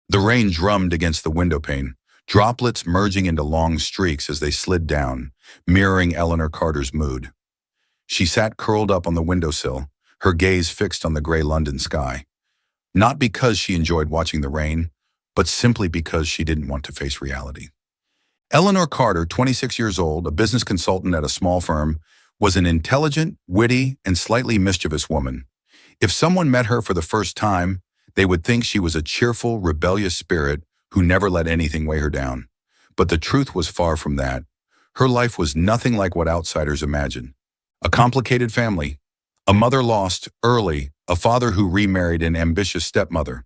The rain drummed against the windowpane, droplets merging into long streaks as they slid down, mirroring Eleanor Carter's mood. She sat curled up on the windowsill, her gaze fixed on the gray London sky. Not because she enjoyed watching the rain, but simply because she didn't want to face reality. Eleanor Carter, 26 years old, a business consultant at a small firm, was an intelligent, witty, and slightly mischievous woman. If someone met her for the first time, they would think she was a cheerful, rebellious spirit who never let anything weigh her down. But the truth was far from that. Her life was nothing like what outsiders imagine. A complicated family, a mother lost early, a father who remarried an ambitious stepmother.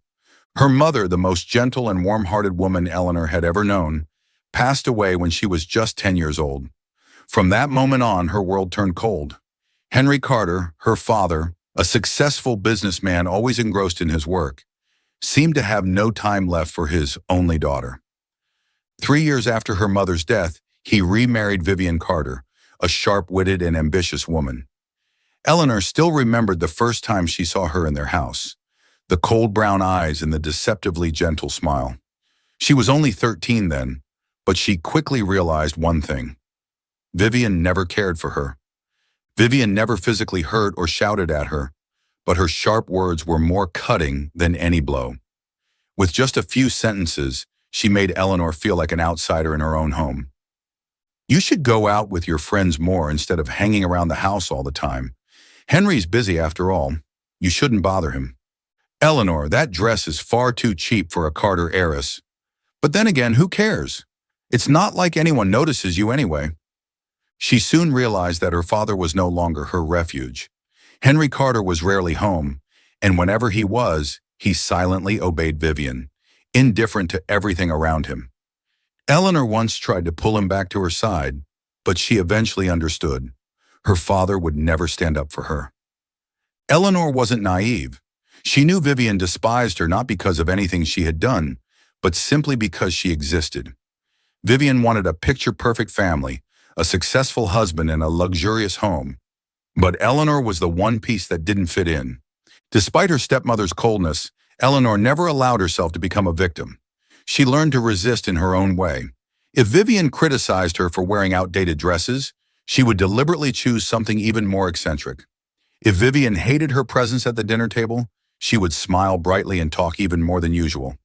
Her mother, the most gentle and warm-hearted woman Eleanor had ever known, passed away when she was just 10 years old. From that moment on, her world turned cold. Henry Carter, her father, a successful businessman always engrossed in his work, seemed to have no time left for his only daughter. 3 years after her mother's death, he remarried Vivian Carter, a sharp-witted and ambitious woman. Eleanor still remembered the first time she saw her in their house, the cold brown eyes and the deceptively gentle smile. She was only 13 then, but she quickly realized one thing. Vivian never cared for her. Vivian never physically hurt or shouted at her, but her sharp words were more cutting than any blow. With just a few sentences, she made Eleanor feel like an outsider in her own home. You should go out with your friends more instead of hanging around the house all the time. Henry's busy after all. You shouldn't bother him. Eleanor, that dress is far too cheap for a Carter heiress. But then again, who cares? It's not like anyone notices you anyway. She soon realized that her father was no longer her refuge. Henry Carter was rarely home, and whenever he was, he silently obeyed Vivian, indifferent to everything around him. Eleanor once tried to pull him back to her side, but she eventually understood. Her father would never stand up for her. Eleanor wasn't naive. She knew Vivian despised her not because of anything she had done, but simply because she existed. Vivian wanted a picture-perfect family, a successful husband, and a luxurious home. But Eleanor was the one piece that didn't fit in. Despite her stepmother's coldness, Eleanor never allowed herself to become a victim. She learned to resist in her own way. If Vivian criticized her for wearing outdated dresses, she would deliberately choose something even more eccentric. If Vivian hated her presence at the dinner table, she would smile brightly and talk even more than usual.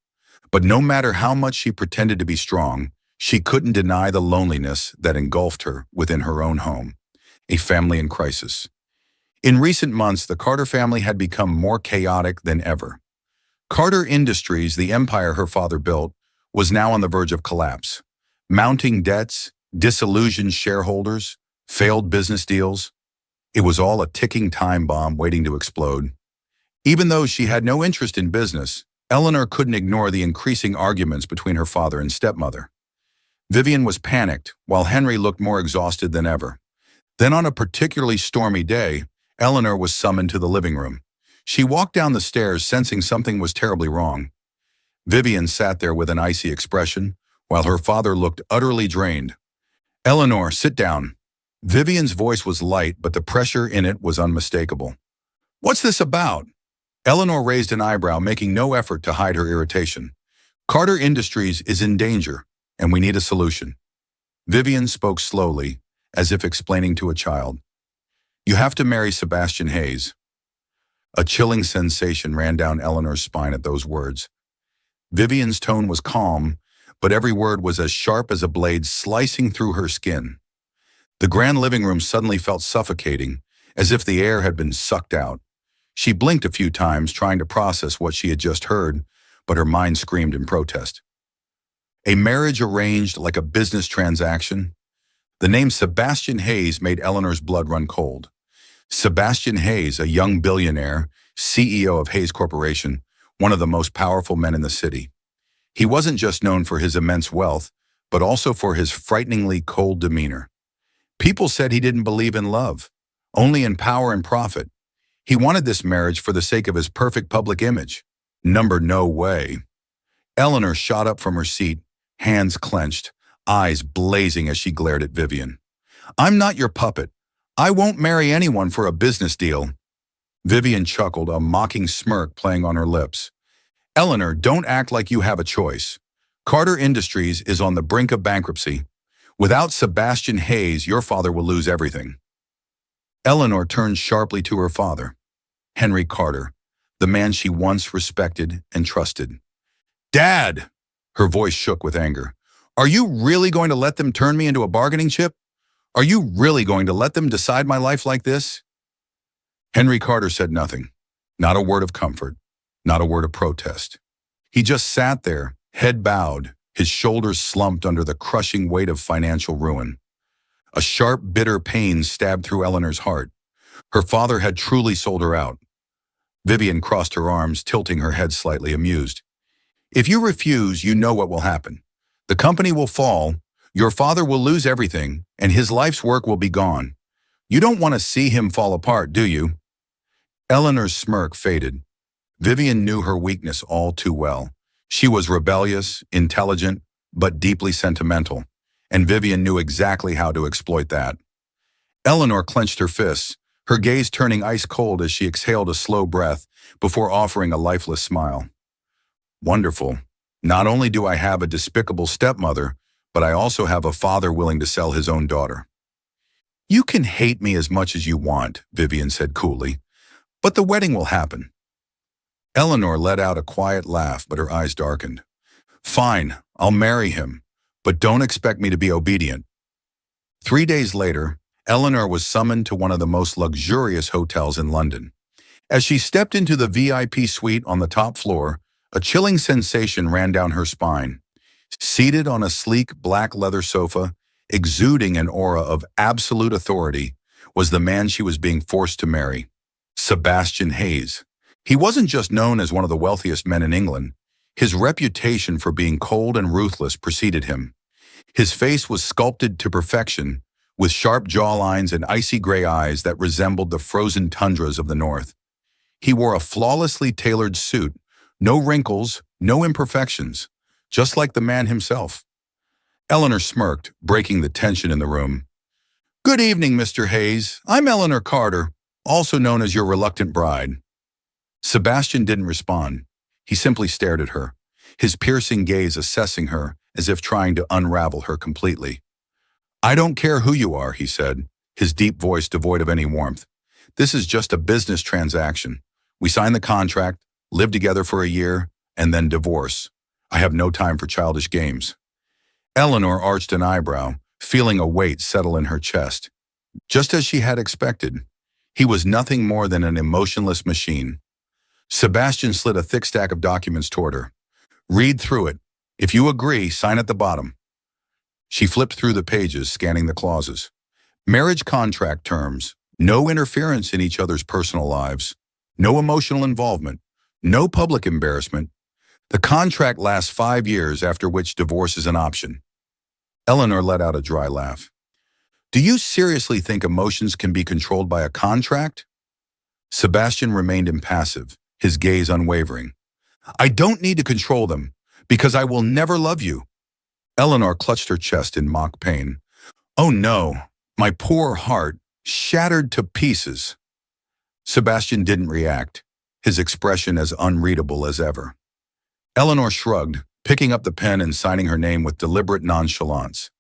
But no matter how much she pretended to be strong, she couldn't deny the loneliness that engulfed her within her own home, a family in crisis. In recent months, the Carter family had become more chaotic than ever. Carter Industries, the empire her father built, was now on the verge of collapse. Mounting debts, disillusioned shareholders, failed business deals. It was all a ticking time bomb waiting to explode. Even though she had no interest in business, Eleanor couldn't ignore the increasing arguments between her father and stepmother. Vivian was panicked, while Henry looked more exhausted than ever. Then on a particularly stormy day, Eleanor was summoned to the living room. She walked down the stairs, sensing something was terribly wrong. Vivian sat there with an icy expression, while her father looked utterly drained. "Eleanor, sit down." Vivian's voice was light, but the pressure in it was unmistakable. "What's this about?" Eleanor raised an eyebrow, making no effort to hide her irritation. "Carter Industries is in danger, and we need a solution." Vivian spoke slowly, as if explaining to a child. "You have to marry Sebastian Hayes." A chilling sensation ran down Eleanor's spine at those words. Vivian's tone was calm, but every word was as sharp as a blade slicing through her skin. The grand living room suddenly felt suffocating, as if the air had been sucked out. She blinked a few times, trying to process what she had just heard, but her mind screamed in protest. A marriage arranged like a business transaction? The name Sebastian Hayes made Eleanor's blood run cold. Sebastian Hayes, a young billionaire, CEO of Hayes Corporation, one of the most powerful men in the city. He wasn't just known for his immense wealth, but also for his frighteningly cold demeanor. People said he didn't believe in love, only in power and profit. He wanted this marriage for the sake of his perfect public image. No way. Eleanor shot up from her seat, hands clenched, eyes blazing as she glared at Vivian. "I'm not your puppet. I won't marry anyone for a business deal." Vivian chuckled, a mocking smirk playing on her lips. Eleanor, don't act like you have a choice. Carter Industries is on the brink of bankruptcy. Without Sebastian Hayes, your father will lose everything. Eleanor turned sharply to her father, Henry Carter, the man she once respected and trusted. Dad! Her voice shook with anger. Are you really going to let them turn me into a bargaining chip? Are you really going to let them decide my life like this? Henry Carter said nothing. Not a word of comfort. Not a word of protest. He just sat there, head bowed, his shoulders slumped under the crushing weight of financial ruin. A sharp, bitter pain stabbed through Eleanor's heart. Her father had truly sold her out. Vivian crossed her arms, tilting her head slightly, amused. If you refuse, you know what will happen. The company will fall, your father will lose everything, and his life's work will be gone. You don't want to see him fall apart, do you? Eleanor's smirk faded. Vivian knew her weakness all too well. She was rebellious, intelligent, but deeply sentimental, and Vivian knew exactly how to exploit that. Eleanor clenched her fists, her gaze turning ice cold as she exhaled a slow breath before offering a lifeless smile. Wonderful. Not only do I have a despicable stepmother, but I also have a father willing to sell his own daughter. You can hate me as much as you want, Vivian said coolly, but the wedding will happen. Eleanor let out a quiet laugh, but her eyes darkened. Fine, I'll marry him, but don't expect me to be obedient. 3 days later, Eleanor was summoned to one of the most luxurious hotels in London. As she stepped into the VIP suite on the top floor, a chilling sensation ran down her spine. Seated on a sleek black leather sofa, exuding an aura of absolute authority, was the man she was being forced to marry, Sebastian Hayes. He wasn't just known as one of the wealthiest men in England. His reputation for being cold and ruthless preceded him. His face was sculpted to perfection, with sharp jawlines and icy gray eyes that resembled the frozen tundras of the north. He wore a flawlessly tailored suit, no wrinkles, no imperfections, just like the man himself. Eleanor smirked, breaking the tension in the room. Good evening, Mr. Hayes. I'm Eleanor Carter, also known as your reluctant bride. Sebastian didn't respond. He simply stared at her, his piercing gaze assessing her as if trying to unravel her completely. I don't care who you are, he said, his deep voice devoid of any warmth. This is just a business transaction. We sign the contract, live together for a year, and then divorce. I have no time for childish games. Eleanor arched an eyebrow, feeling a weight settle in her chest. Just as she had expected, he was nothing more than an emotionless machine. Sebastian slid a thick stack of documents toward her. Read through it. If you agree, sign at the bottom. She flipped through the pages, scanning the clauses. Marriage contract terms. No interference in each other's personal lives. No emotional involvement. No public embarrassment. The contract lasts 5 years, after which divorce is an option. Eleanor let out a dry laugh. Do you seriously think emotions can be controlled by a contract? Sebastian remained impassive, his gaze unwavering. I don't need to control them, because I will never love you. Eleanor clutched her chest in mock pain. Oh no, my poor heart, shattered to pieces. Sebastian didn't react, his expression as unreadable as ever. Eleanor shrugged, picking up the pen and signing her name with deliberate nonchalance.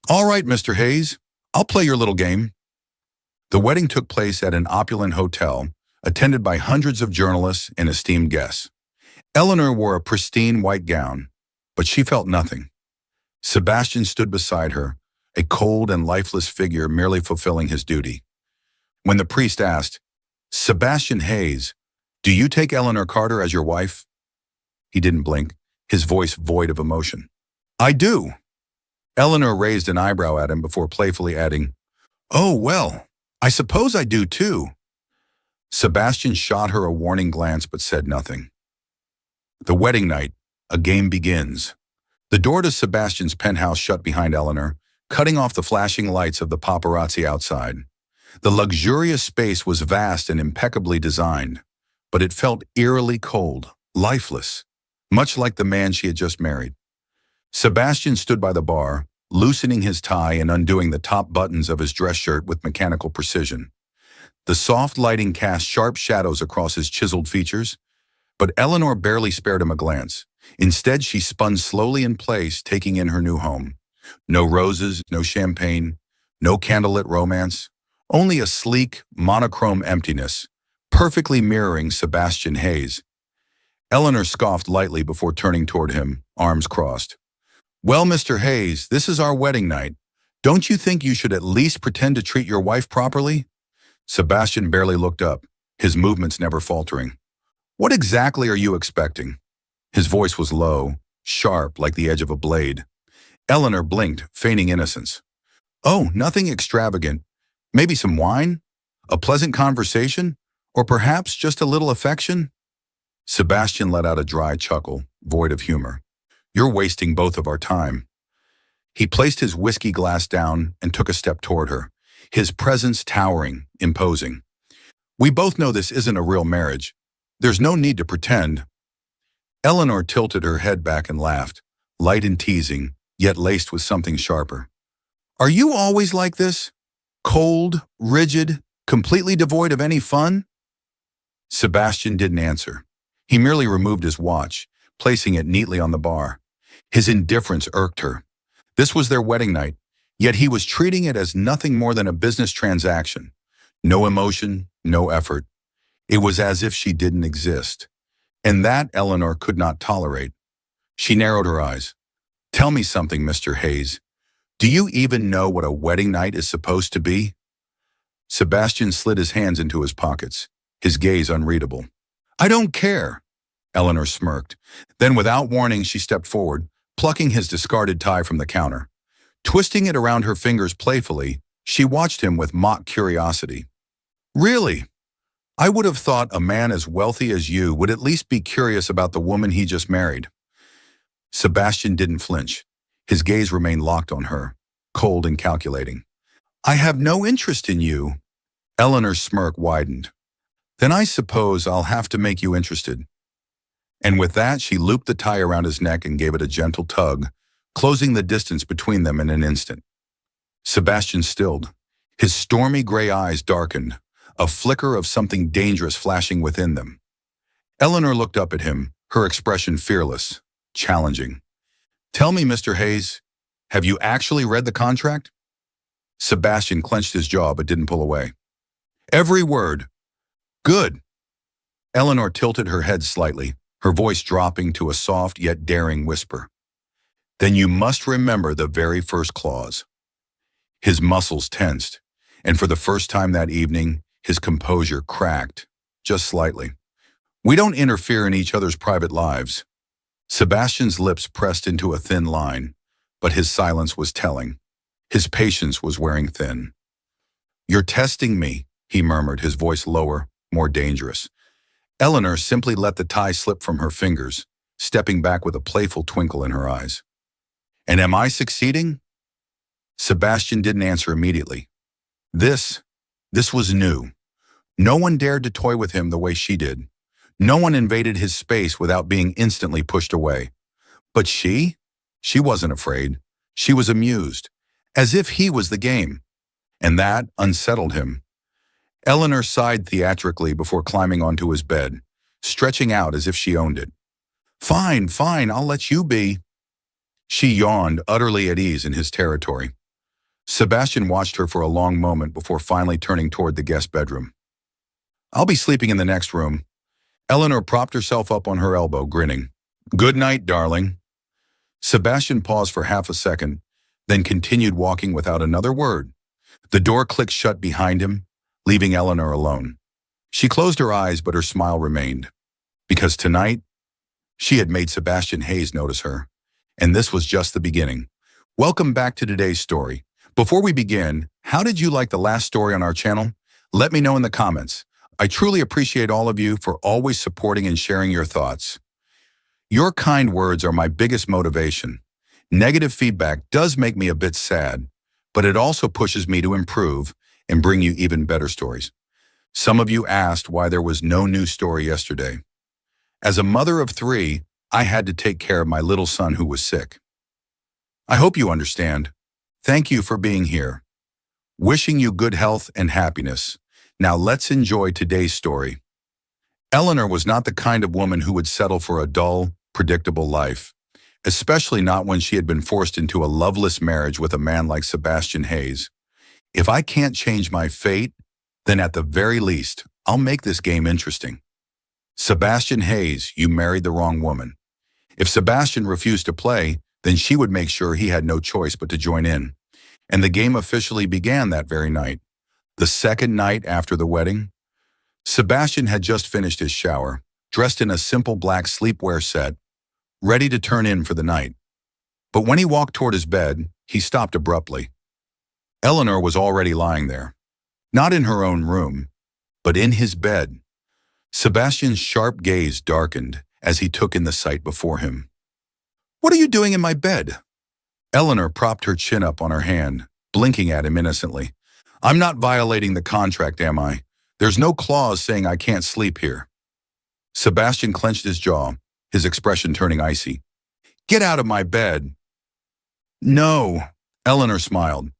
All right, Mr. Hayes, I'll play your little game. The wedding took place at an opulent hotel, attended by hundreds of journalists and esteemed guests. Eleanor wore a pristine white gown, but she felt nothing. Sebastian stood beside her, a cold and lifeless figure merely fulfilling his duty. When the priest asked, Sebastian Hayes, do you take Eleanor Carter as your wife? He didn't blink, his voice void of emotion. I do. Eleanor raised an eyebrow at him before playfully adding, Oh, well, I suppose I do too. Sebastian shot her a warning glance but said nothing. The wedding night, a game begins. The door to Sebastian's penthouse shut behind Eleanor, cutting off the flashing lights of the paparazzi outside. The luxurious space was vast and impeccably designed, but it felt eerily cold, lifeless, much like the man she had just married. Sebastian stood by the bar, loosening his tie and undoing the top buttons of his dress shirt with mechanical precision. The soft lighting cast sharp shadows across his chiseled features, But Eleanor barely spared him a glance. Instead, she spun slowly in place, taking in her new home. No roses, no champagne, no candlelit romance, only a sleek, monochrome emptiness, perfectly mirroring Sebastian Hayes. Eleanor scoffed lightly before turning toward him, arms crossed. Well, Mr. Hayes, this is our wedding night. Don't you think you should at least pretend to treat your wife properly? Sebastian barely looked up, his movements never faltering. What exactly are you expecting? His voice was low, sharp like the edge of a blade. Eleanor blinked, feigning innocence. Oh, nothing extravagant. Maybe some wine? A pleasant conversation? Or perhaps just a little affection? Sebastian let out a dry chuckle, void of humor. You're wasting both of our time. He placed his whiskey glass down and took a step toward her, his presence towering, imposing. We both know this isn't a real marriage. There's no need to pretend. Eleanor tilted her head back and laughed, light and teasing, yet laced with something sharper. Are you always like this? Cold, rigid, completely devoid of any fun? Sebastian didn't answer. He merely removed his watch, placing it neatly on the bar. His indifference irked her. This was their wedding night, yet he was treating it as nothing more than a business transaction. No emotion, no effort. It was as if she didn't exist. And that Eleanor could not tolerate. She narrowed her eyes. Tell me something, Mr. Hayes. Do you even know what a wedding night is supposed to be? Sebastian slid his hands into his pockets, his gaze unreadable. I don't care. Eleanor smirked. Then without warning, she stepped forward, plucking his discarded tie from the counter. Twisting it around her fingers playfully, she watched him with mock curiosity. Really? I would have thought a man as wealthy as you would at least be curious about the woman he just married. Sebastian didn't flinch. His gaze remained locked on her, cold and calculating. I have no interest in you. Eleanor's smirk widened. Then I suppose I'll have to make you interested. And with that, she looped the tie around his neck and gave it a gentle tug, closing the distance between them in an instant. Sebastian stilled. His stormy gray eyes darkened, a flicker of something dangerous flashing within them. Eleanor looked up at him, her expression fearless, challenging. Tell me, Mr. Hayes, have you actually read the contract? Sebastian clenched his jaw but didn't pull away. Every word. Good. Eleanor tilted her head slightly, her voice dropping to a soft yet daring whisper. Then you must remember the very first clause. His muscles tensed, and for the first time that evening, his composure cracked, just slightly. We don't interfere in each other's private lives. Sebastian's lips pressed into a thin line, but his silence was telling. His patience was wearing thin. You're testing me, he murmured, his voice lower, more dangerous. Eleanor simply let the tie slip from her fingers, stepping back with a playful twinkle in her eyes. And am I succeeding? Sebastian didn't answer immediately. This was new. No one dared to toy with him the way she did. No one invaded his space without being instantly pushed away. But she wasn't afraid. She was amused, as if he was the game. And that unsettled him. Eleanor sighed theatrically before climbing onto his bed, stretching out as if she owned it. Fine, I'll let you be. She yawned, utterly at ease in his territory. Sebastian watched her for a long moment before finally turning toward the guest bedroom. I'll be sleeping in the next room. Eleanor propped herself up on her elbow, grinning. Good night, darling. Sebastian paused for half a second, then continued walking without another word. The door clicked shut behind him, leaving Eleanor alone. She closed her eyes, but her smile remained. Because tonight, she had made Sebastian Hayes notice her. And this was just the beginning. Welcome back to today's story. Before we begin, how did you like the last story on our channel? Let me know in the comments. I truly appreciate all of you for always supporting and sharing your thoughts. Your kind words are my biggest motivation. Negative feedback does make me a bit sad, but it also pushes me to improve and bring you even better stories. Some of you asked why there was no new story yesterday. As a mother of 3, I had to take care of my little son who was sick. I hope you understand. Thank you for being here. Wishing you good health and happiness. Now let's enjoy today's story. Eleanor was not the kind of woman who would settle for a dull, predictable life, especially not when she had been forced into a loveless marriage with a man like Sebastian Hayes. If I can't change my fate, then at the very least, I'll make this game interesting. Sebastian Hayes, you married the wrong woman. If Sebastian refused to play, then she would make sure he had no choice but to join in. And the game officially began that very night. The second night after the wedding, Sebastian had just finished his shower, dressed in a simple black sleepwear set, ready to turn in for the night. But when he walked toward his bed, he stopped abruptly. Eleanor was already lying there, not in her own room, but in his bed. Sebastian's sharp gaze darkened as he took in the sight before him. "What are you doing in my bed?" Eleanor propped her chin up on her hand, blinking at him innocently. "I'm not violating the contract, am I? There's no clause saying I can't sleep here." Sebastian clenched his jaw, his expression turning icy. "Get out of my bed." "No," Eleanor smiled.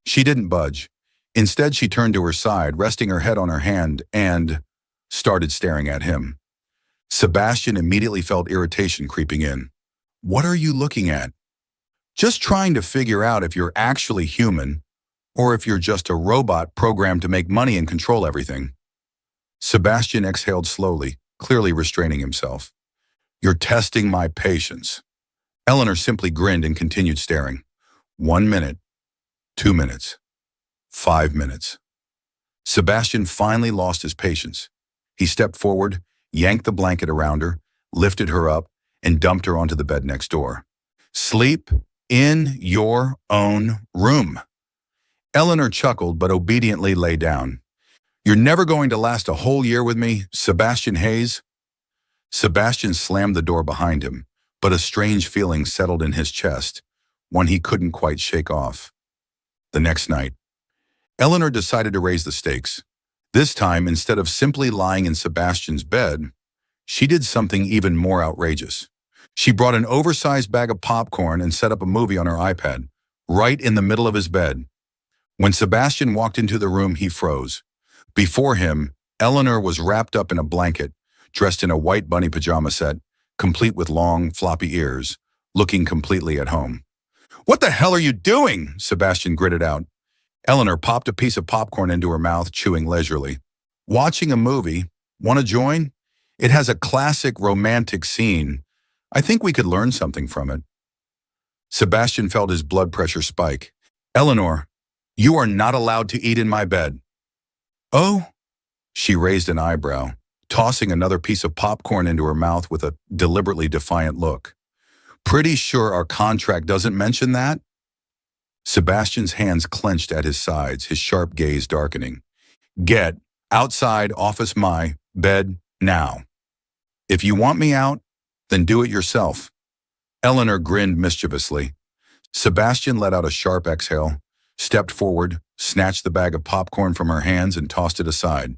She didn't budge. Instead, she turned to her side, resting her head on her hand, and started staring at him. Sebastian immediately felt irritation creeping in. "What are you looking at?" "Just trying to figure out if you're actually human or if you're just a robot programmed to make money and control everything." Sebastian exhaled slowly, clearly restraining himself. "You're testing my patience." Eleanor simply grinned and continued staring. 1 minute, 2 minutes, 5 minutes. Sebastian finally lost his patience. He stepped forward, yanked the blanket around her, lifted her up, and dumped her onto the bed next door. "Sleep in your own room." Eleanor chuckled but obediently lay down. "You're never going to last a whole year with me, Sebastian Hayes." Sebastian slammed the door behind him, but a strange feeling settled in his chest, one he couldn't quite shake off. The next night, Eleanor decided to raise the stakes. This time, instead of simply lying in Sebastian's bed, she did something even more outrageous. She brought an oversized bag of popcorn and set up a movie on her iPad, right in the middle of his bed. When Sebastian walked into the room, he froze. Before him, Eleanor was wrapped up in a blanket, dressed in a white bunny pajama set, complete with long, floppy ears, looking completely at home. "What the hell are you doing?" Sebastian gritted out. Eleanor popped a piece of popcorn into her mouth, chewing leisurely. "Watching a movie. Want to join? It has a classic romantic scene. I think we could learn something from it." Sebastian felt his blood pressure spike. "Eleanor, you are not allowed to eat in my bed." "Oh?" She raised an eyebrow, tossing another piece of popcorn into her mouth with a deliberately defiant look. "Pretty sure our contract doesn't mention that?" Sebastian's hands clenched at his sides, his sharp gaze darkening. "Get outside office my bed now. If you want me out, then do it yourself." Eleanor grinned mischievously. Sebastian let out a sharp exhale, stepped forward, snatched the bag of popcorn from her hands and tossed it aside.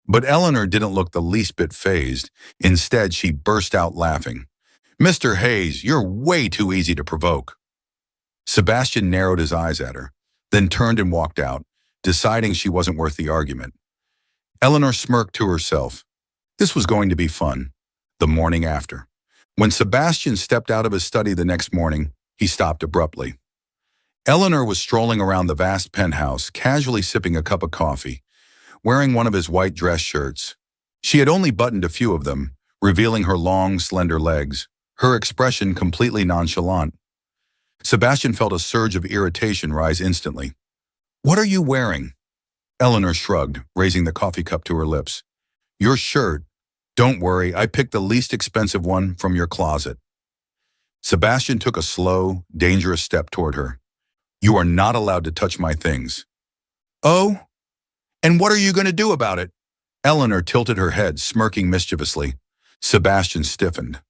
But Eleanor didn't look the least bit fazed. Instead, she burst out laughing. "Mr. Hayes, you're way too easy to provoke." Sebastian narrowed his eyes at her, then turned and walked out, deciding she wasn't worth the argument. Eleanor smirked to herself. This was going to be fun. The morning after. When Sebastian stepped out of his study the next morning, he stopped abruptly. Eleanor was strolling around the vast penthouse, casually sipping a cup of coffee, wearing one of his white dress shirts. She had only buttoned a few of them, revealing her long, slender legs, her expression completely nonchalant. Sebastian felt a surge of irritation rise instantly. "What are you wearing?" Eleanor shrugged, raising the coffee cup to her lips. "Your shirt. Don't worry, I picked the least expensive one from your closet." Sebastian took a slow, dangerous step toward her. "You are not allowed to touch my things." "Oh? And what are you going to do about it?" Eleanor tilted her head, smirking mischievously. Sebastian stiffened.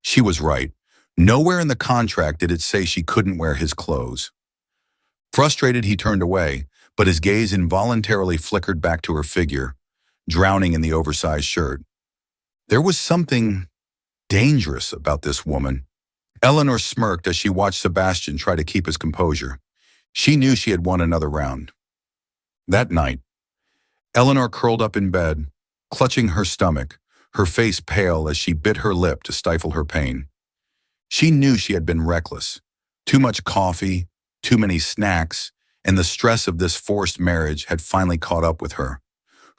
She was right. Nowhere in the contract did it say she couldn't wear his clothes. Frustrated, he turned away, but his gaze involuntarily flickered back to her figure, drowning in the oversized shirt. There was something dangerous about this woman. Eleanor smirked as she watched Sebastian try to keep his composure. She knew she had won another round. That night, Eleanor curled up in bed, clutching her stomach, her face pale as she bit her lip to stifle her pain. She knew she had been reckless. Too much coffee, too many snacks, and the stress of this forced marriage had finally caught up with her.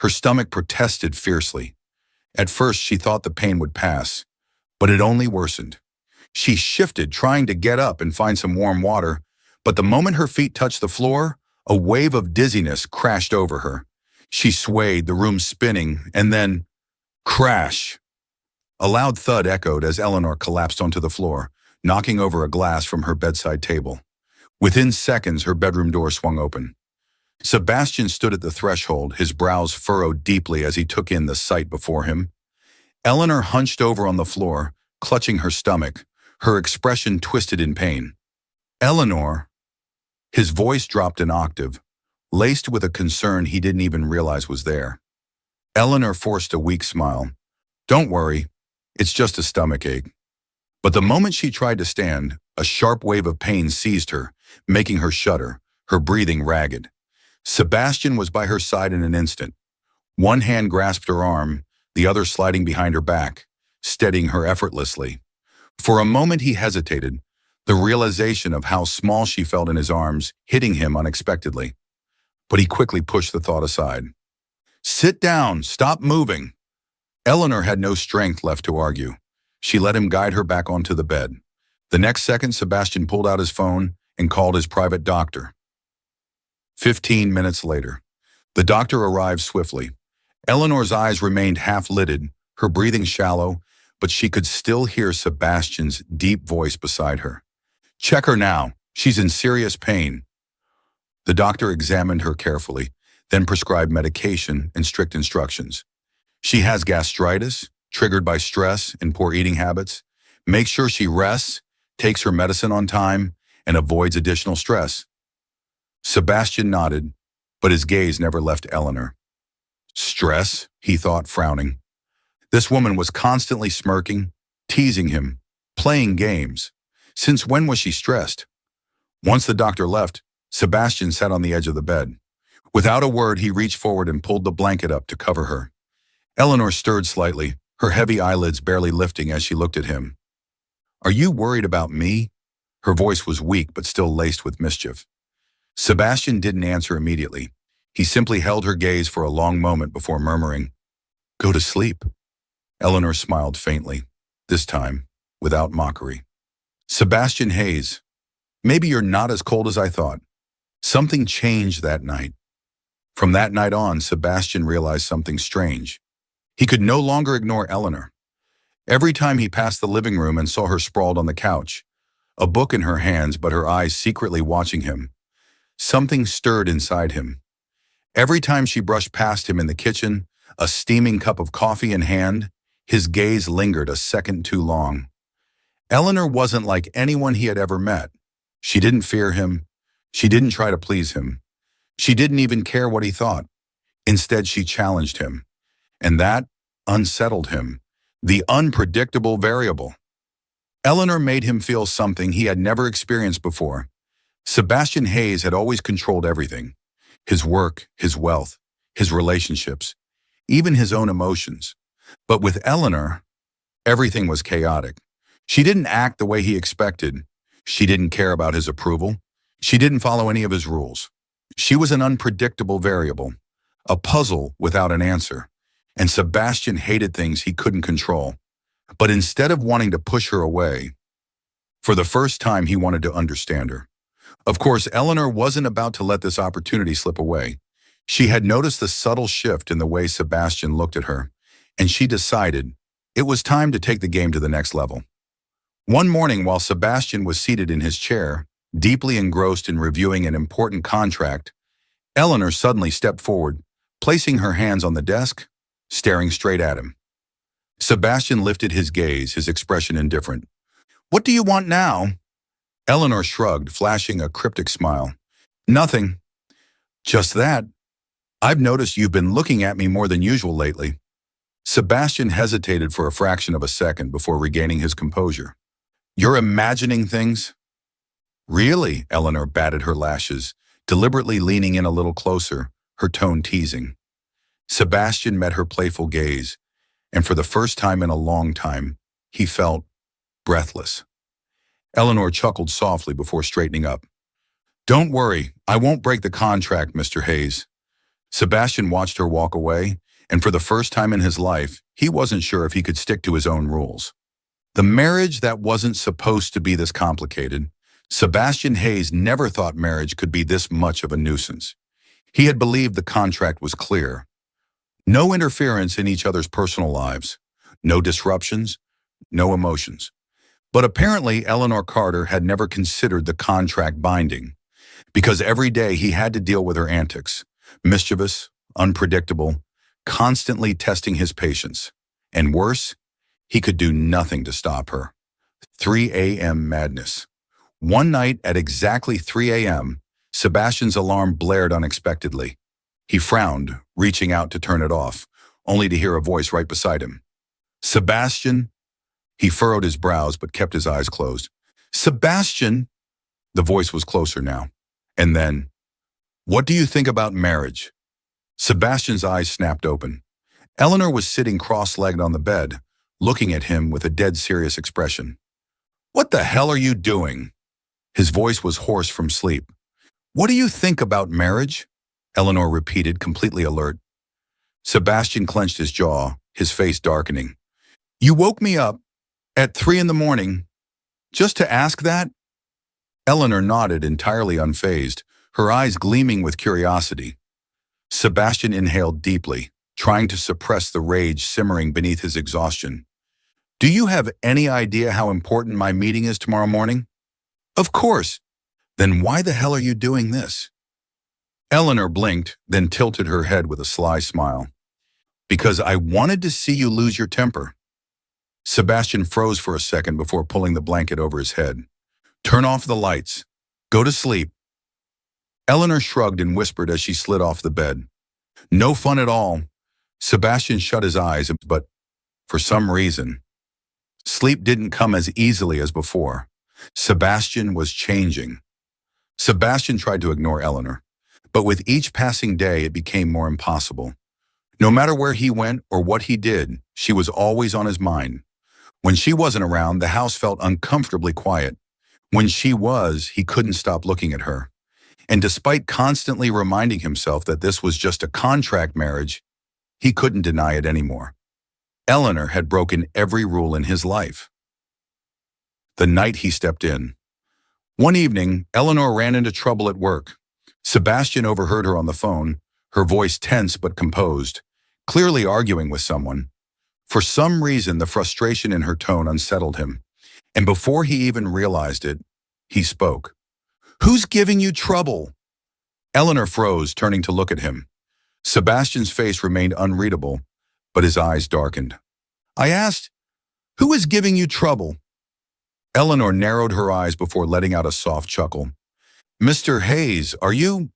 Her stomach protested fiercely. At first, she thought the pain would pass, but it only worsened. She shifted, trying to get up and find some warm water, but the moment her feet touched the floor, a wave of dizziness crashed over her. She swayed, the room spinning, and then, crash! A loud thud echoed as Eleanor collapsed onto the floor, knocking over a glass from her bedside table. Within seconds, her bedroom door swung open. Sebastian stood at the threshold, his brows furrowed deeply as he took in the sight before him. Eleanor hunched over on the floor, clutching her stomach, her expression twisted in pain. Eleanor, his voice dropped an octave, laced with a concern he didn't even realize was there. Eleanor forced a weak smile. Don't worry, it's just a stomachache. But the moment she tried to stand, a sharp wave of pain seized her, making her shudder, her breathing ragged. Sebastian was by her side in an instant. One hand grasped her arm, the other sliding behind her back, steadying her effortlessly. For a moment he hesitated, the realization of how small she felt in his arms hitting him unexpectedly. But he quickly pushed the thought aside. Sit down, stop moving. Eleanor had no strength left to argue. She let him guide her back onto the bed. The next second, Sebastian pulled out his phone and called his private doctor. 15 minutes later, the doctor arrived swiftly. Eleanor's eyes remained half-lidded, her breathing shallow, but she could still hear Sebastian's deep voice beside her. Check her now. She's in serious pain. The doctor examined her carefully, then prescribed medication and strict instructions. She has gastritis, triggered by stress and poor eating habits. Make sure she rests, takes her medicine on time, and avoids additional stress. Sebastian nodded, but his gaze never left Eleanor. Stress, he thought, frowning. This woman was constantly smirking, teasing him, playing games. Since when was she stressed? Once the doctor left, Sebastian sat on the edge of the bed. Without a word, he reached forward and pulled the blanket up to cover her. Eleanor stirred slightly, her heavy eyelids barely lifting as she looked at him. Are you worried about me? Her voice was weak but still laced with mischief. Sebastian didn't answer immediately. He simply held her gaze for a long moment before murmuring, Go to sleep. Eleanor smiled faintly, this time without mockery. Sebastian Hayes, maybe you're not as cold as I thought. Something changed that night. From that night on, Sebastian realized something strange. He could no longer ignore Eleanor. Every time he passed the living room and saw her sprawled on the couch, a book in her hands but her eyes secretly watching him, something stirred inside him. Every time she brushed past him in the kitchen, a steaming cup of coffee in hand, his gaze lingered a second too long. Eleanor wasn't like anyone he had ever met. She didn't fear him. She didn't try to please him. She didn't even care what he thought. Instead, she challenged him. And that unsettled him, the unpredictable variable. Eleanor made him feel something he had never experienced before. Sebastian Hayes had always controlled everything. His work, his wealth, his relationships, even his own emotions. But with Eleanor, everything was chaotic. She didn't act the way he expected. She didn't care about his approval. She didn't follow any of his rules. She was an unpredictable variable, a puzzle without an answer. And Sebastian hated things he couldn't control. But instead of wanting to push her away, for the first time he wanted to understand her. Of course, Eleanor wasn't about to let this opportunity slip away. She had noticed the subtle shift in the way Sebastian looked at her, and she decided it was time to take the game to the next level. One morning, while Sebastian was seated in his chair, deeply engrossed in reviewing an important contract, Eleanor suddenly stepped forward, placing her hands on the desk, staring straight at him. Sebastian lifted his gaze, his expression indifferent. What do you want now? Eleanor shrugged, flashing a cryptic smile. Nothing. Just that. I've noticed you've been looking at me more than usual lately. Sebastian hesitated for a fraction of a second before regaining his composure. You're imagining things? Really? Eleanor batted her lashes, deliberately leaning in a little closer, her tone teasing. Sebastian met her playful gaze. and for the first time in a long time, he felt breathless. Eleanor chuckled softly before straightening up. "Don't worry, I won't break the contract, Mr. Hayes." Sebastian watched her walk away, and for the first time in his life, he wasn't sure if he could stick to his own rules. The marriage that wasn't supposed to be this complicated. Sebastian Hayes never thought marriage could be this much of a nuisance. He had believed the contract was clear. No interference in each other's personal lives. No disruptions. No emotions. But apparently Eleanor Carter had never considered the contract binding, because every day he had to deal with her antics, mischievous, unpredictable, constantly testing his patience. And worse, he could do nothing to stop her. 3 a.m. madness. One night at exactly 3 a.m., Sebastian's alarm blared unexpectedly. He frowned, reaching out to turn it off, only to hear a voice right beside him. "Sebastian?" He furrowed his brows but kept his eyes closed. "Sebastian?" The voice was closer now. And then, "What do you think about marriage?" Sebastian's eyes snapped open. Eleanor was sitting cross-legged on the bed, looking at him with a dead serious expression. "What the hell are you doing?" His voice was hoarse from sleep. "What do you think about marriage?" Eleanor repeated, completely alert. Sebastian clenched his jaw, his face darkening. "You woke me up at 3 in the morning just to ask that?" Eleanor nodded, entirely unfazed, her eyes gleaming with curiosity. Sebastian inhaled deeply, trying to suppress the rage simmering beneath his exhaustion. "Do you have any idea how important my meeting is tomorrow morning?" "Of course." "Then why the hell are you doing this?" Eleanor blinked, then tilted her head with a sly smile. "Because I wanted to see you lose your temper." Sebastian froze for a second before pulling the blanket over his head. "Turn off the lights. Go to sleep." Eleanor shrugged and whispered as she slid off the bed. "No fun at all." Sebastian shut his eyes, but for some reason, sleep didn't come as easily as before. Sebastian was changing. Sebastian tried to ignore Eleanor, but with each passing day it became more impossible. No matter where he went or what he did, she was always on his mind. When she wasn't around, the house felt uncomfortably quiet. When she was, he couldn't stop looking at her. And despite constantly reminding himself that this was just a contract marriage, he couldn't deny it anymore. Eleanor had broken every rule in his life. The night he stepped in. One evening, Eleanor ran into trouble at work. Sebastian overheard her on the phone, her voice tense but composed, clearly arguing with someone. For some reason, the frustration in her tone unsettled him, and before he even realized it, he spoke. "Who's giving you trouble?" Eleanor froze, turning to look at him. Sebastian's face remained unreadable, but his eyes darkened. "I asked, who is giving you trouble?" Eleanor narrowed her eyes before letting out a soft chuckle. "Mr. Hayes, are you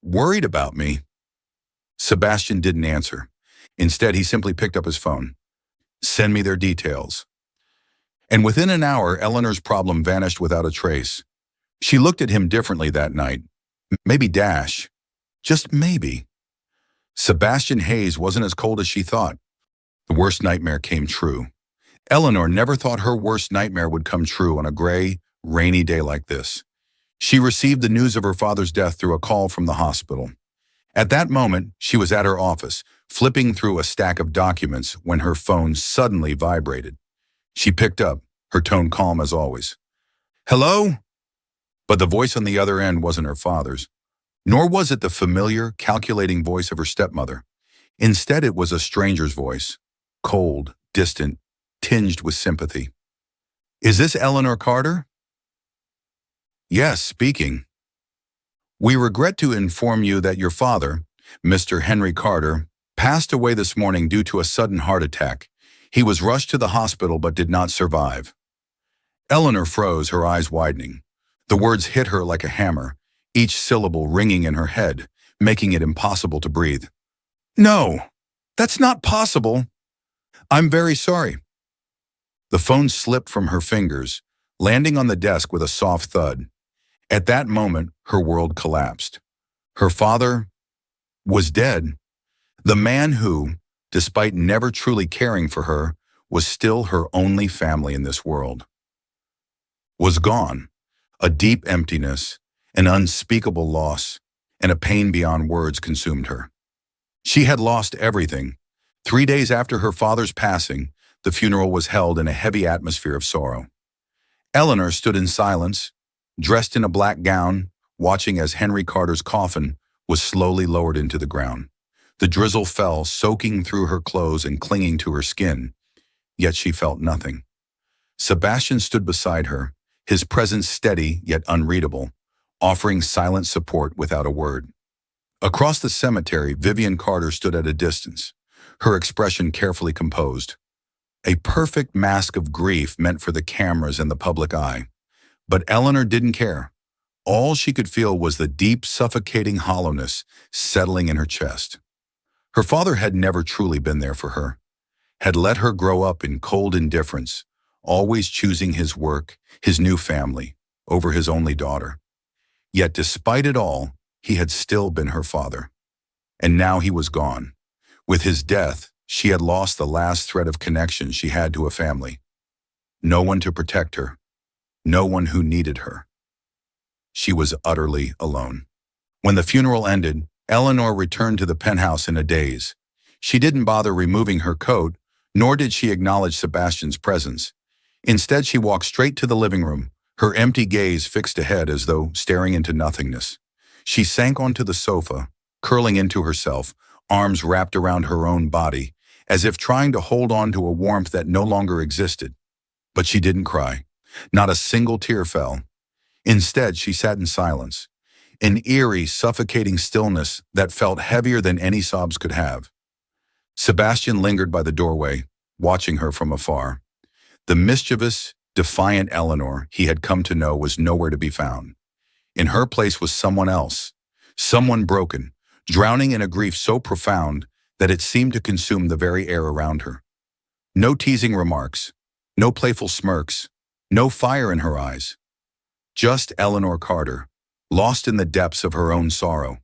worried about me?" Sebastian didn't answer. Instead, he simply picked up his phone. "Send me their details." And within an hour, Eleanor's problem vanished without a trace. She looked at him differently that night. Maybe Dash. Just maybe. Sebastian Hayes wasn't as cold as she thought. The worst nightmare came true. Eleanor never thought her worst nightmare would come true on a gray, rainy day like this. She received the news of her father's death through a call from the hospital. At that moment, she was at her office, flipping through a stack of documents when her phone suddenly vibrated. She picked up, her tone calm as always. "Hello?" But the voice on the other end wasn't her father's, nor was it the familiar, calculating voice of her stepmother. Instead, it was a stranger's voice, cold, distant, tinged with sympathy. "Is this Eleanor Carter?" "Yes, speaking." "We regret to inform you that your father, Mr. Henry Carter, passed away this morning due to a sudden heart attack. He was rushed to the hospital but did not survive." Eleanor froze, her eyes widening. The words hit her like a hammer, each syllable ringing in her head, making it impossible to breathe. "No, that's not possible." "I'm very sorry." The phone slipped from her fingers, landing on the desk with a soft thud. At that moment, her world collapsed. Her father was dead. The man who, despite never truly caring for her, was still her only family in this world, was gone. A deep emptiness, an unspeakable loss, and a pain beyond words consumed her. She had lost everything. 3 days after her father's passing, the funeral was held in a heavy atmosphere of sorrow. Eleanor stood in silence, dressed in a black gown, watching as Henry Carter's coffin was slowly lowered into the ground. The drizzle fell, soaking through her clothes and clinging to her skin, yet she felt nothing. Sebastian stood beside her, his presence steady yet unreadable, offering silent support without a word. Across the cemetery, Vivian Carter stood at a distance, her expression carefully composed. A perfect mask of grief meant for the cameras and the public eye. But Eleanor didn't care. All she could feel was the deep, suffocating hollowness settling in her chest. Her father had never truly been there for her, had let her grow up in cold indifference, always choosing his work, his new family, over his only daughter. Yet despite it all, he had still been her father. And now he was gone. With his death, she had lost the last thread of connection she had to a family. No one to protect her. No one who needed her. She was utterly alone. When the funeral ended, Eleanor returned to the penthouse in a daze. She didn't bother removing her coat, nor did she acknowledge Sebastian's presence. Instead, she walked straight to the living room, her empty gaze fixed ahead as though staring into nothingness. She sank onto the sofa, curling into herself, arms wrapped around her own body, as if trying to hold on to a warmth that no longer existed. But she didn't cry. Not a single tear fell. Instead, she sat in silence, an eerie, suffocating stillness that felt heavier than any sobs could have. Sebastian lingered by the doorway, watching her from afar. The mischievous, defiant Eleanor he had come to know was nowhere to be found. In her place was someone else, someone broken, drowning in a grief so profound that it seemed to consume the very air around her. No teasing remarks, no playful smirks, no fire in her eyes. Just Eleanor Carter, lost in the depths of her own sorrow.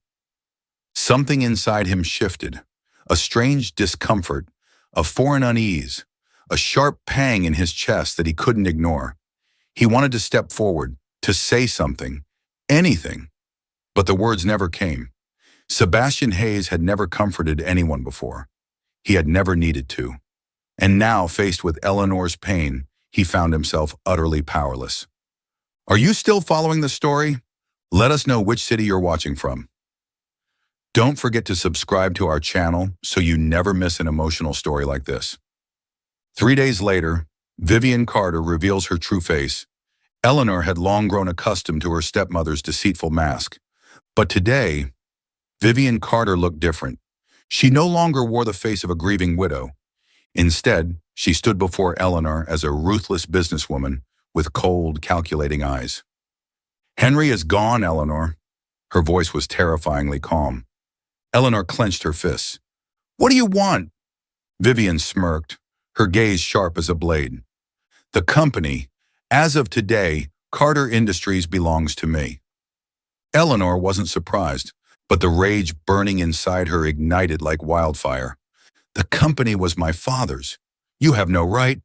Something inside him shifted, a strange discomfort, a foreign unease, a sharp pang in his chest that he couldn't ignore. He wanted to step forward, to say something, anything, but the words never came. Sebastian Hayes had never comforted anyone before. He had never needed to. And now, faced with Eleanor's pain, he found himself utterly powerless. Are you still following the story? Let us know which city you're watching from. Don't forget to subscribe to our channel so you never miss an emotional story like this. 3 days later, Vivian Carter reveals her true face. Eleanor had long grown accustomed to her stepmother's deceitful mask. But today, Vivian Carter looked different. She no longer wore the face of a grieving widow. Instead, she stood before Eleanor as a ruthless businesswoman with cold, calculating eyes. Henry is gone, Eleanor. Her voice was terrifyingly calm. Eleanor clenched her fists. What do you want? Vivian smirked, her gaze sharp as a blade. The company, as of today, Carter Industries belongs to me. Eleanor wasn't surprised, but the rage burning inside her ignited like wildfire. The company was my father's. You have no right.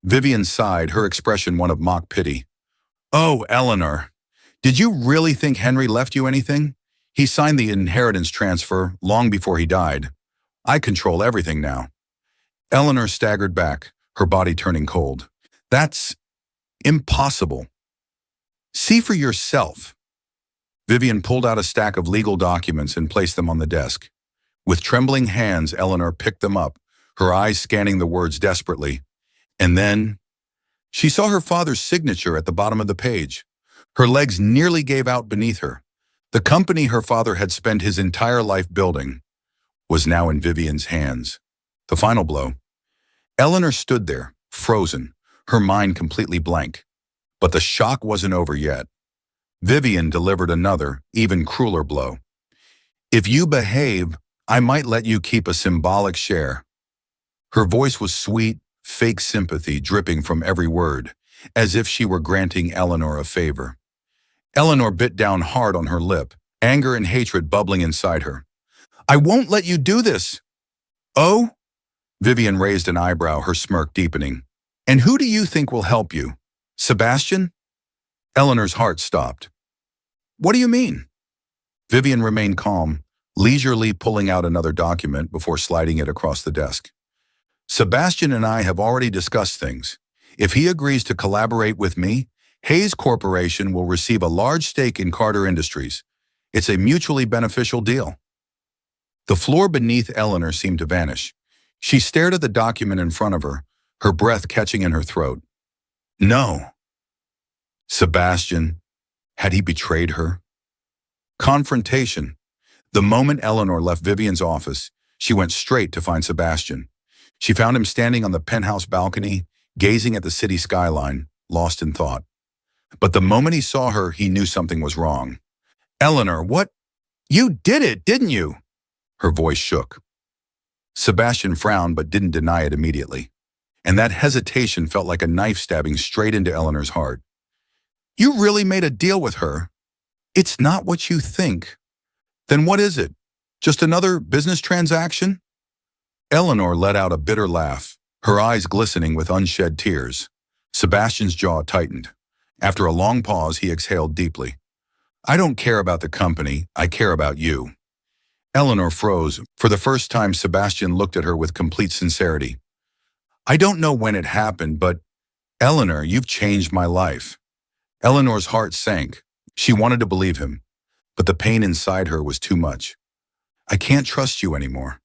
Vivian sighed, her expression one of mock pity. Oh, Eleanor, did you really think Henry left you anything? He signed the inheritance transfer long before he died. I control everything now. Eleanor staggered back, her body turning cold. That's impossible. See for yourself. Vivian pulled out a stack of legal documents and placed them on the desk. With trembling hands, Eleanor picked them up, her eyes scanning the words desperately. And then, she saw her father's signature at the bottom of the page. Her legs nearly gave out beneath her. The company her father had spent his entire life building was now in Vivian's hands. The final blow. Eleanor stood there, frozen, her mind completely blank. But the shock wasn't over yet. Vivian delivered another, even crueler blow. If you behave, I might let you keep a symbolic share. Her voice was sweet, fake sympathy dripping from every word, as if she were granting Eleanor a favor. Eleanor bit down hard on her lip, anger and hatred bubbling inside her. I won't let you do this. Oh? Vivian raised an eyebrow, her smirk deepening. And who do you think will help you? Sebastian? Eleanor's heart stopped. What do you mean? Vivian remained calm, leisurely pulling out another document before sliding it across the desk. Sebastian and I have already discussed things. If he agrees to collaborate with me, Hayes Corporation will receive a large stake in Carter Industries. It's a mutually beneficial deal. The floor beneath Eleanor seemed to vanish. She stared at the document in front of her breath catching in her throat. No. Sebastian, had he betrayed her? Confrontation. The moment Eleanor left Vivian's office, she went straight to find Sebastian. She found him standing on the penthouse balcony, gazing at the city skyline, lost in thought. But the moment he saw her, he knew something was wrong. Eleanor, what? You did it, didn't you? Her voice shook. Sebastian frowned but didn't deny it immediately. And that hesitation felt like a knife stabbing straight into Eleanor's heart. You really made a deal with her? It's not what you think. Then what is it? Just another business transaction? Eleanor let out a bitter laugh, her eyes glistening with unshed tears. Sebastian's jaw tightened. After a long pause, he exhaled deeply. I don't care about the company, I care about you. Eleanor froze. For the first time, Sebastian looked at her with complete sincerity. I don't know when it happened, but Eleanor, you've changed my life. Eleanor's heart sank. She wanted to believe him, but the pain inside her was too much. I can't trust you anymore.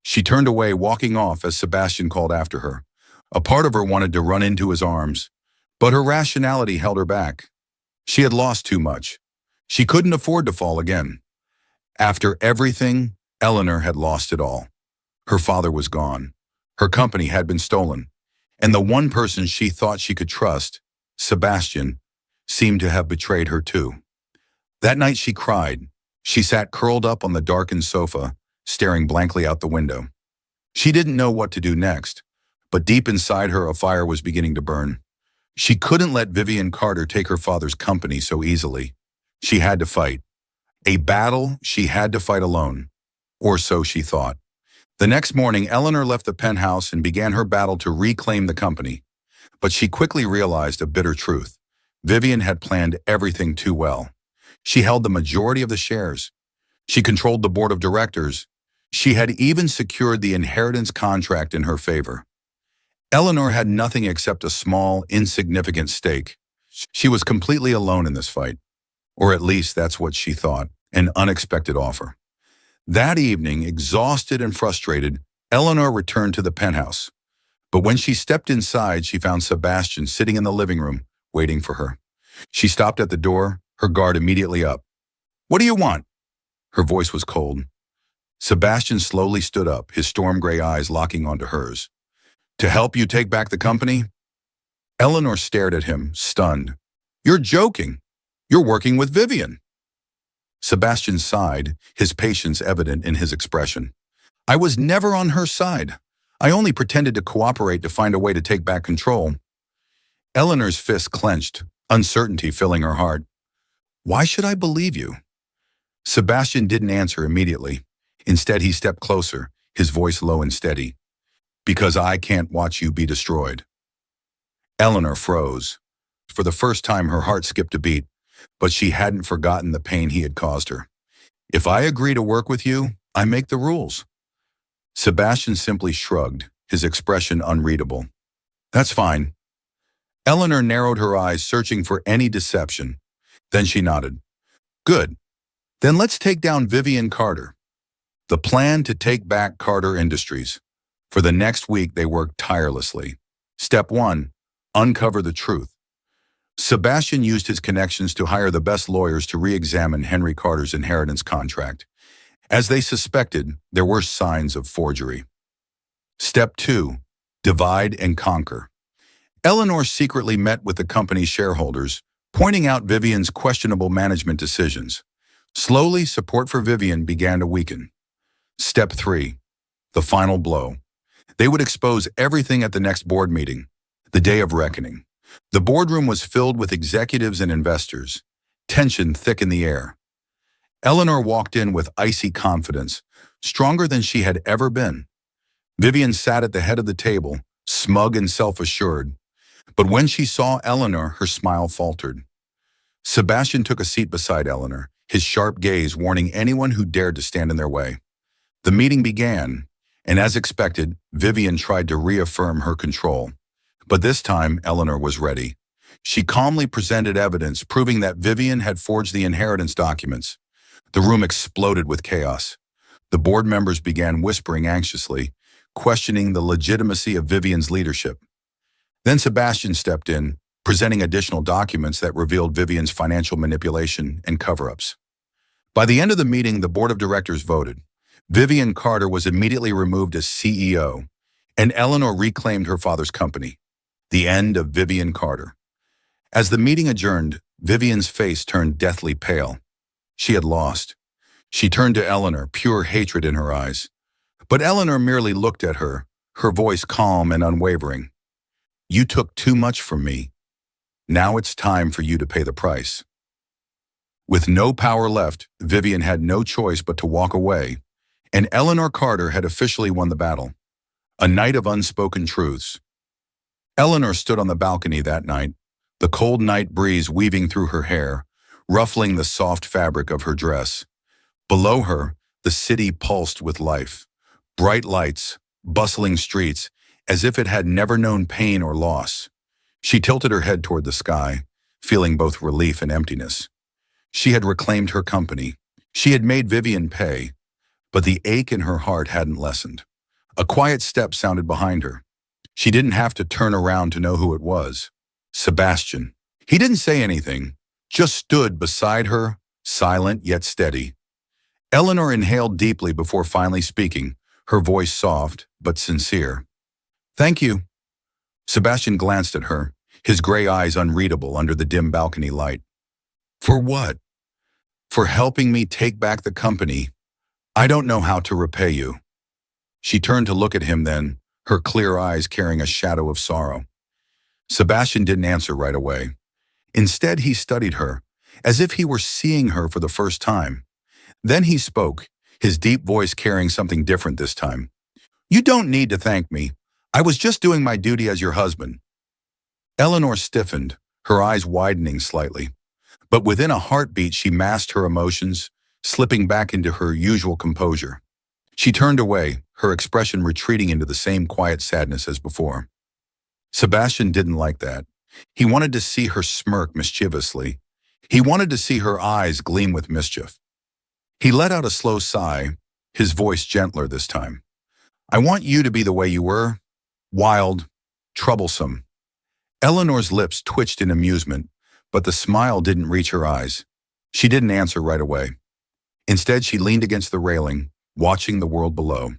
She turned away, walking off as Sebastian called after her. A part of her wanted to run into his arms, but her rationality held her back. She had lost too much. She couldn't afford to fall again. After everything, Eleanor had lost it all. Her father was gone. Her company had been stolen. And the one person she thought she could trust, Sebastian, seemed to have betrayed her too. That night she cried. She sat curled up on the darkened sofa, staring blankly out the window. She didn't know what to do next, but deep inside her a fire was beginning to burn. She couldn't let Vivian Carter take her father's company so easily. She had to fight. A battle she had to fight alone. Or so she thought. The next morning, Eleanor left the penthouse and began her battle to reclaim the company. But she quickly realized a bitter truth. Vivian had planned everything too well. She held the majority of the shares. She controlled the board of directors. She had even secured the inheritance contract in her favor. Eleanor had nothing except a small, insignificant stake. She was completely alone in this fight. Or at least that's what she thought, an unexpected offer. That evening, exhausted and frustrated, Eleanor returned to the penthouse. But when she stepped inside, she found Sebastian sitting in the living room, waiting for her. She stopped at the door, her guard immediately up. What do you want? Her voice was cold. Sebastian slowly stood up, his storm gray eyes locking onto hers. To help you take back the company? Eleanor stared at him, stunned. You're joking. You're working with Vivian. Sebastian sighed, his patience evident in his expression. I was never on her side. I only pretended to cooperate to find a way to take back control. Eleanor's fist clenched, uncertainty filling her heart. Why should I believe you? Sebastian didn't answer immediately. Instead, he stepped closer, his voice low and steady. Because I can't watch you be destroyed. Eleanor froze. For the first time, her heart skipped a beat, but she hadn't forgotten the pain he had caused her. If I agree to work with you, I make the rules. Sebastian simply shrugged, his expression unreadable. That's fine. Eleanor narrowed her eyes, searching for any deception. Then she nodded. Good. Then let's take down Vivian Carter. The plan to take back Carter Industries. For the next week, they worked tirelessly. Step 1. Uncover the truth. Sebastian used his connections to hire the best lawyers to re-examine Henry Carter's inheritance contract. As they suspected, there were signs of forgery. Step 2. Divide and conquer. Eleanor secretly met with the company's shareholders, pointing out Vivian's questionable management decisions. Slowly, support for Vivian began to weaken. Step 3. The final blow. They would expose everything at the next board meeting, the day of reckoning. The boardroom was filled with executives and investors, tension thick in the air. Eleanor walked in with icy confidence, stronger than she had ever been. Vivian sat at the head of the table, smug and self-assured, but when she saw Eleanor, her smile faltered. Sebastian took a seat beside Eleanor, his sharp gaze warning anyone who dared to stand in their way. The meeting began, and as expected, Vivian tried to reaffirm her control. But this time, Eleanor was ready. She calmly presented evidence proving that Vivian had forged the inheritance documents. The room exploded with chaos. The board members began whispering anxiously, questioning the legitimacy of Vivian's leadership. Then Sebastian stepped in, presenting additional documents that revealed Vivian's financial manipulation and cover-ups. By the end of the meeting, the board of directors voted. Vivian Carter was immediately removed as CEO, and Eleanor reclaimed her father's company. The end of Vivian Carter. As the meeting adjourned, Vivian's face turned deathly pale. She had lost. She turned to Eleanor, pure hatred in her eyes. But Eleanor merely looked at her, her voice calm and unwavering. "You took too much from me. Now it's time for you to pay the price." With no power left, Vivian had no choice but to walk away, and Eleanor Carter had officially won the battle. A night of unspoken truths. Eleanor stood on the balcony that night, the cold night breeze weaving through her hair, ruffling the soft fabric of her dress. Below her, the city pulsed with life. Bright lights, bustling streets, as if it had never known pain or loss. She tilted her head toward the sky, feeling both relief and emptiness. She had reclaimed her company. She had made Vivian pay, but the ache in her heart hadn't lessened. A quiet step sounded behind her. She didn't have to turn around to know who it was. Sebastian. He didn't say anything, just stood beside her, silent yet steady. Eleanor inhaled deeply before finally speaking, her voice soft but sincere. "Thank you." Sebastian glanced at her, his gray eyes unreadable under the dim balcony light. "For what?" "For helping me take back the company. I don't know how to repay you." She turned to look at him then, her clear eyes carrying a shadow of sorrow. Sebastian didn't answer right away. Instead, he studied her, as if he were seeing her for the first time. Then he spoke, his deep voice carrying something different this time. "You don't need to thank me. I was just doing my duty as your husband." Eleanor stiffened, her eyes widening slightly. But within a heartbeat, she masked her emotions, slipping back into her usual composure. She turned away, her expression retreating into the same quiet sadness as before. Sebastian didn't like that. He wanted to see her smirk mischievously. He wanted to see her eyes gleam with mischief. He let out a slow sigh, his voice gentler this time. "I want you to be the way you were. Wild, troublesome." Eleanor's lips twitched in amusement, but the smile didn't reach her eyes. She didn't answer right away. Instead, she leaned against the railing, watching the world below.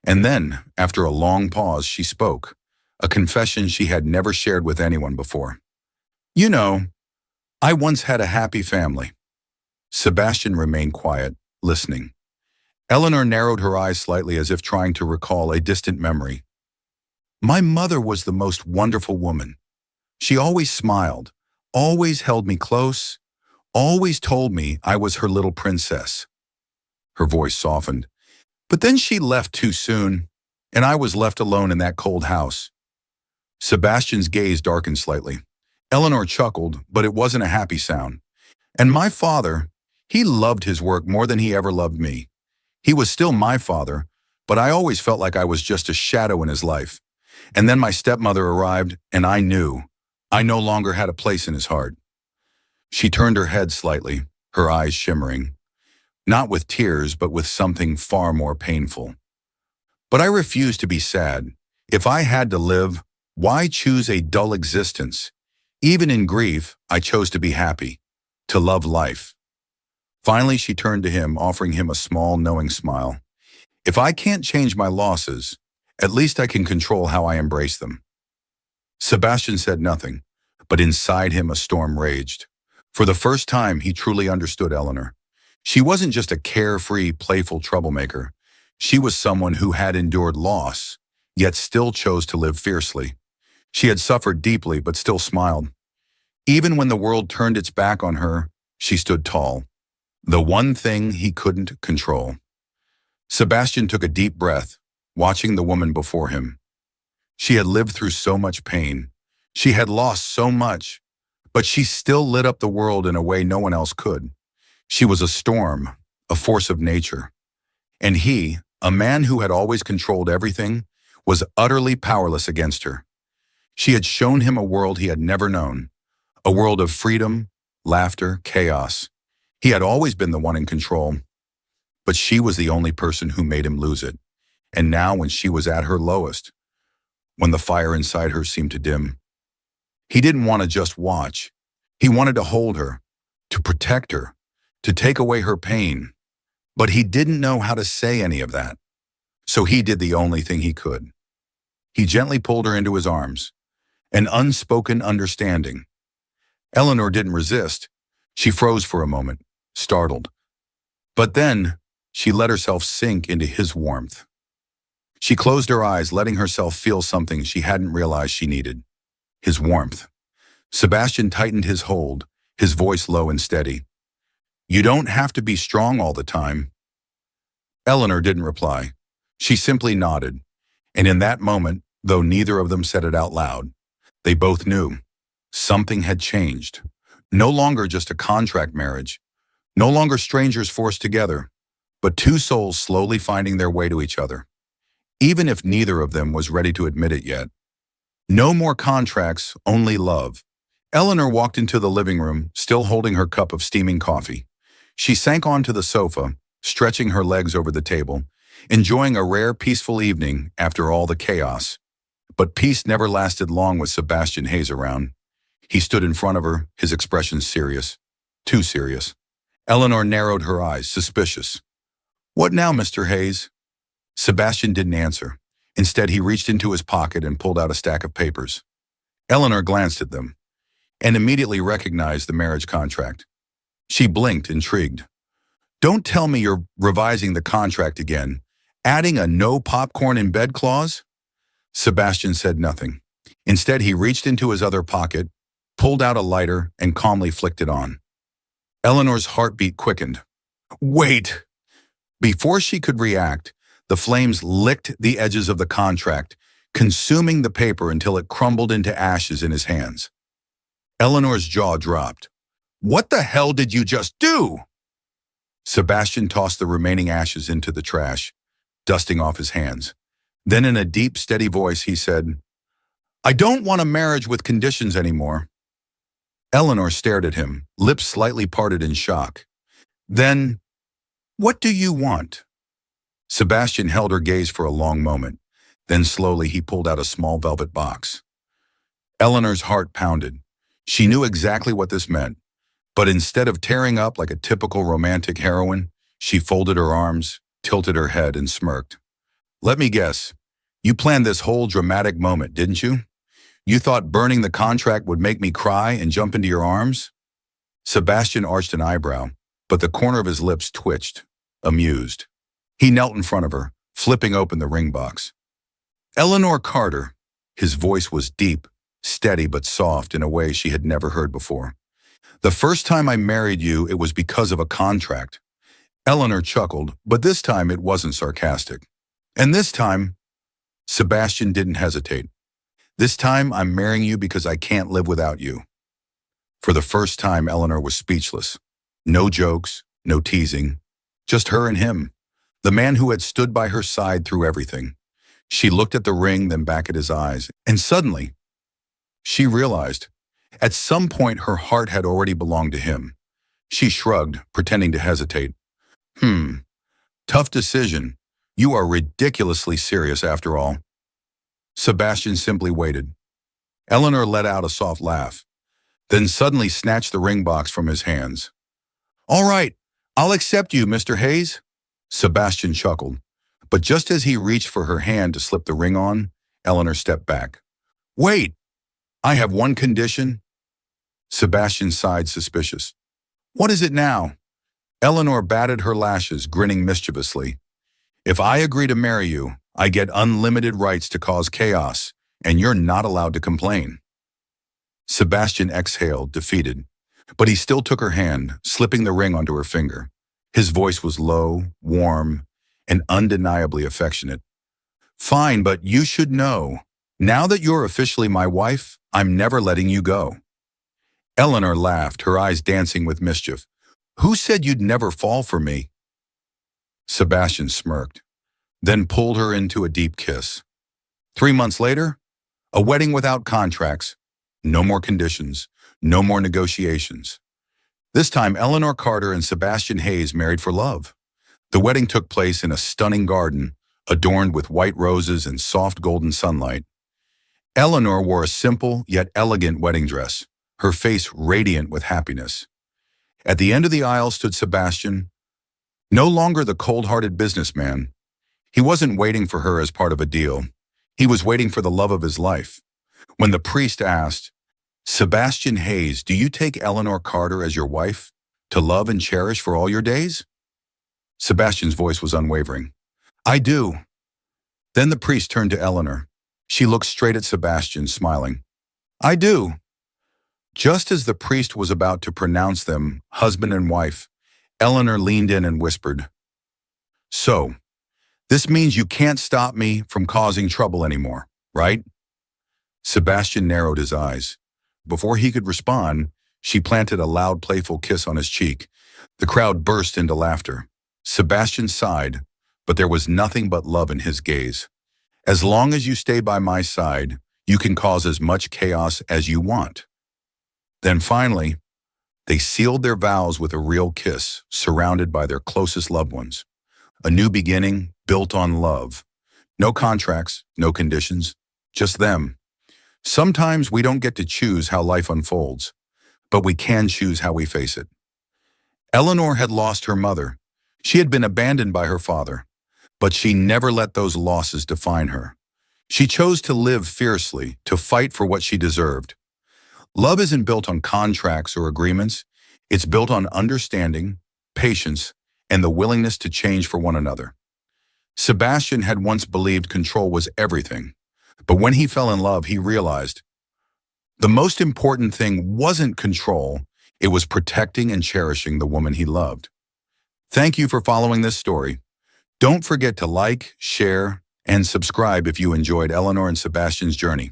And then, after a long pause, she spoke, a confession she had never shared with anyone before. "You know, I once had a happy family." Sebastian remained quiet, listening. Eleanor narrowed her eyes slightly as if trying to recall a distant memory. "My mother was the most wonderful woman. She always smiled, always held me close, always told me I was her little princess." Her voice softened. "But then she left too soon, and I was left alone in that cold house." Sebastian's gaze darkened slightly. Eleanor chuckled, but it wasn't a happy sound. "And my father, he loved his work more than he ever loved me. He was still my father, but I always felt like I was just a shadow in his life. And then my stepmother arrived, and I knew I no longer had a place in his heart." She turned her head slightly, her eyes shimmering. Not with tears, but with something far more painful. "But I refuse to be sad. If I had to live, why choose a dull existence? Even in grief, I chose to be happy, to love life." Finally, she turned to him, offering him a small, knowing smile. "If I can't change my losses, at least I can control how I embrace them." Sebastian said nothing, but inside him a storm raged. For the first time, he truly understood Eleanor. She wasn't just a carefree, playful troublemaker. She was someone who had endured loss, yet still chose to live fiercely. She had suffered deeply, but still smiled. Even when the world turned its back on her, she stood tall. The one thing he couldn't control. Sebastian took a deep breath, watching the woman before him. She had lived through so much pain. She had lost so much, but she still lit up the world in a way no one else could. She was a storm, a force of nature. And he, a man who had always controlled everything, was utterly powerless against her. She had shown him a world he had never known, a world of freedom, laughter, chaos. He had always been the one in control, but she was the only person who made him lose it. And now when she was at her lowest, when the fire inside her seemed to dim, he didn't want to just watch. He wanted to hold her, to protect her, to take away her pain. But he didn't know how to say any of that. So he did the only thing he could. He gently pulled her into his arms, an unspoken understanding. Eleanor didn't resist. She froze for a moment, startled. But then she let herself sink into his warmth. She closed her eyes, letting herself feel something she hadn't realized she needed. His warmth. Sebastian tightened his hold, his voice low and steady. "You don't have to be strong all the time." Eleanor didn't reply. She simply nodded. And in that moment, though neither of them said it out loud, they both knew something had changed. No longer just a contract marriage, no longer strangers forced together, but two souls slowly finding their way to each other, even if neither of them was ready to admit it yet. No more contracts, only love. Eleanor walked into the living room, still holding her cup of steaming coffee. She sank onto the sofa, stretching her legs over the table, enjoying a rare, peaceful evening after all the chaos. But peace never lasted long with Sebastian Hayes around. He stood in front of her, his expression serious. Too serious. Eleanor narrowed her eyes, suspicious. "What now, Mr. Hayes?" Sebastian didn't answer. Instead, he reached into his pocket and pulled out a stack of papers. Eleanor glanced at them and immediately recognized the marriage contract. She blinked, intrigued. "Don't tell me you're revising the contract again, adding a no popcorn in bed clause?" Sebastian said nothing. Instead, he reached into his other pocket, pulled out a lighter, and calmly flicked it on. Eleanor's heartbeat quickened. "Wait!" Before she could react, the flames licked the edges of the contract, consuming the paper until it crumbled into ashes in his hands. Eleanor's jaw dropped. "What the hell did you just do?" Sebastian tossed the remaining ashes into the trash, dusting off his hands. Then in a deep, steady voice, he said, "I don't want a marriage with conditions anymore." Eleanor stared at him, lips slightly parted in shock. "Then, what do you want?" Sebastian held her gaze for a long moment. Then slowly he pulled out a small velvet box. Eleanor's heart pounded. She knew exactly what this meant. But instead of tearing up like a typical romantic heroine, she folded her arms, tilted her head, and smirked. "Let me guess. You planned this whole dramatic moment, didn't you? You thought burning the contract would make me cry and jump into your arms?" Sebastian arched an eyebrow, but the corner of his lips twitched, amused. He knelt in front of her, flipping open the ring box. "Eleanor Carter." His voice was deep, steady but soft in a way she had never heard before. "The first time I married you, it was because of a contract." Eleanor chuckled, but this time it wasn't sarcastic. "And this time," Sebastian didn't hesitate. "This time I'm marrying you because I can't live without you." For the first time, Eleanor was speechless. No jokes, no teasing, just her and him, the man who had stood by her side through everything. She looked at the ring, then back at his eyes, and suddenly, she realized, at some point her heart had already belonged to him. She shrugged, pretending to hesitate. Tough decision. You are ridiculously serious after all." Sebastian simply waited. Eleanor let out a soft laugh, then suddenly snatched the ring box from his hands. "All right, I'll accept you, Mr. Hayes." Sebastian chuckled, but just as he reached for her hand to slip the ring on, Eleanor stepped back. "Wait, I have one condition." Sebastian sighed, suspicious. "What is it now?" Eleanor batted her lashes, grinning mischievously. "If I agree to marry you, I get unlimited rights to cause chaos, and you're not allowed to complain." Sebastian exhaled, defeated, but he still took her hand, slipping the ring onto her finger. His voice was low, warm, and undeniably affectionate. Fine, but you should know. Now that you're officially my wife, I'm never letting you go. Eleanor laughed, her eyes dancing with mischief. Who said you'd never fall for me? Sebastian smirked, then pulled her into a deep kiss. 3 months later, a wedding without contracts, no more conditions, no more negotiations. This time, Eleanor Carter and Sebastian Hayes married for love. The wedding took place in a stunning garden, adorned with white roses and soft golden sunlight. Eleanor wore a simple yet elegant wedding dress, her face radiant with happiness. At the end of the aisle stood Sebastian, no longer the cold-hearted businessman. He wasn't waiting for her as part of a deal. He was waiting for the love of his life. When the priest asked, "Sebastian Hayes, do you take Eleanor Carter as your wife, to love and cherish for all your days?" Sebastian's voice was unwavering. "I do." Then the priest turned to Eleanor. She looked straight at Sebastian, smiling. "I do." Just as the priest was about to pronounce them husband and wife, Eleanor leaned in and whispered, "So, this means you can't stop me from causing trouble anymore, right?" Sebastian narrowed his eyes. Before he could respond, she planted a loud, playful kiss on his cheek. The crowd burst into laughter. Sebastian sighed, but there was nothing but love in his gaze. "As long as you stay by my side, you can cause as much chaos as you want." Then finally, they sealed their vows with a real kiss, surrounded by their closest loved ones. A new beginning built on love. No contracts, no conditions, just them. Sometimes we don't get to choose how life unfolds, but we can choose how we face it. Eleanor had lost her mother. She had been abandoned by her father, but she never let those losses define her. She chose to live fiercely, to fight for what she deserved. Love isn't built on contracts or agreements. It's built on understanding, patience, and the willingness to change for one another. Sebastian had once believed control was everything, but when he fell in love, he realized the most important thing wasn't control, it was protecting and cherishing the woman he loved. Thank you for following this story. Don't forget to like, share, and subscribe if you enjoyed Eleanor and Sebastian's journey.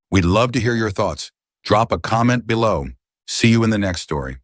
We'd love to hear your thoughts. Drop a comment below. See you in the next story.